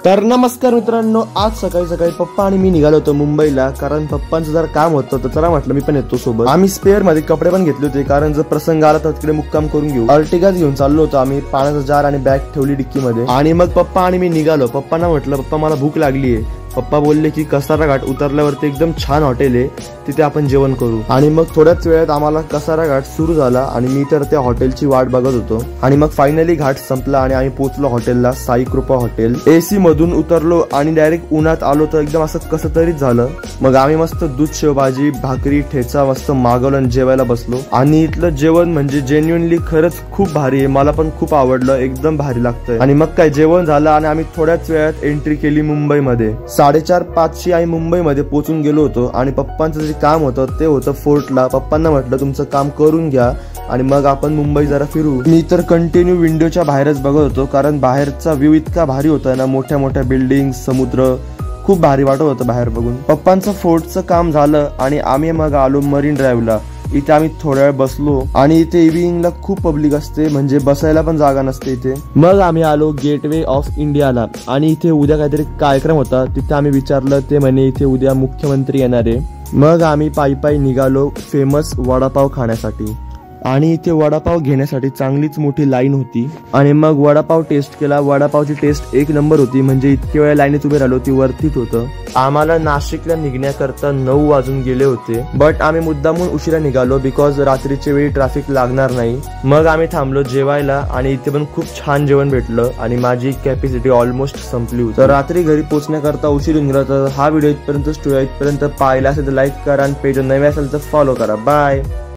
तर नमस्कार मित्रांनो, आज सकाळी सकाळी पप्पा आणि मी निघालो होतो मुंबईला, कारण पप्पांचं जर काम होतं तर चला म्हटलं मी पण येतो सोबत। आम्ही स्पेअर मध्ये कपडे पण घेतले होते, कारण जर प्रसंग आला तर तिकडे मुक्काम करून घेऊ। अर्टिगाच घेऊन चाललो होतो आम्ही, पाण्याचा जार आणि बॅग ठेवली डिक्की मध्ये आणि मग पप्पा आणि मी निघालो। पप्पांना म्हटलं पप्पा मला भूक लागली आहे। पप्पा बोलले की कसारा घाट उतरल्यावरती एकदम छान हॉटेल आहे, तिथे आपण जेवण करू। आणि मग थोड्याच वेळात आम्हाला कसारा घाट सुरू झाला आणि मी तर त्या हॉटेलची वाट बघत होतो। आणि मग फायनली घाट संपला आणि आम्ही पोहोचलो हॉटेलला, साई कृपा हॉटेल। एसी मधून उतरलो आणि डायरेक्ट उन्हात आलो तर एकदम असं कसं तरीच झालं। मग आम्ही मस्त दूध शेव भाजी भाकरी ठेचा मस्त मागवलं आणि जेवायला बसलो। आणि इथलं जेवण म्हणजे जेन्युइनली खरंच खूप भारी आहे, मला पण खूप आवडलं, एकदम भारी लागतंय। आणि मग काय जेवण झालं आणि आम्ही थोड्याच वेळात एंट्री केली मुंबईमध्ये। 4:30-5 आम्ही मुंबईमध्ये पोहोचून गेलो होतो आणि पप्पांचं जे काम होतं ते होतं फोर्टला। पप्पांना म्हटलं तुमचं काम करून घ्या आणि मग आपण मुंबई जरा फिरू। मी तर कंटिन्यू विंडोच्या बाहेरच बघत होतो, कारण बाहेरचा व्ह्यू इतका भारी होता ना, मोठ्या मोठ्या बिल्डिंग, समुद्र, खूप भारी वाटत होतं बाहेर बघून। पप्पांचं फोर्टचं काम झालं आणि आम्ही मग आलो मरीन ड्राईव्हला। इथे आम्ही थोड्या वेळ बसलो आणि इथे इव्हिनिंगला खूप पब्लिक असते, म्हणजे बसायला पण जागा नसते इथे। मग आम्ही आलो गेटवे ऑफ इंडियाला आणि इथे उद्या काहीतरी कार्यक्रम होता, तिथे आम्ही विचारलं, ते म्हणे इथे उद्या मुख्यमंत्री येणार आहे। मग आम्ही पायी निघालो फेमस वडापाव खाण्यासाठी आणि इथे वडापाव घेण्यासाठी चांगलीच मोठी लाईन होती। आणि मग वडापाव टेस्ट केला, वडापावची टेस्ट एक नंबर होती, म्हणजे इतके वेळ लाईनीत उभे राहिलो ती वरतीच होतं। आम्हाला नाशिकला निघण्याकरता 9 वाजून गेले होते, बट आम्ही मुद्दामून उशिरा निघालो बिकॉज रात्रीच्या वेळी ट्रॅफिक लागणार नाही। मग आम्ही थांबलो जेवायला आणि इथे पण खूप छान जेवण भेटलं आणि माझी कॅपॅसिटी ऑलमोस्ट संपली होती। तर रात्री घरी पोहोचण्याकरता उशीर होऊन गेला। तर हा व्हिडिओ इथपर्यंत पाहिला असेल तर लाईक करा आणि पेज नवे असेल तर फॉलो करा। बाय।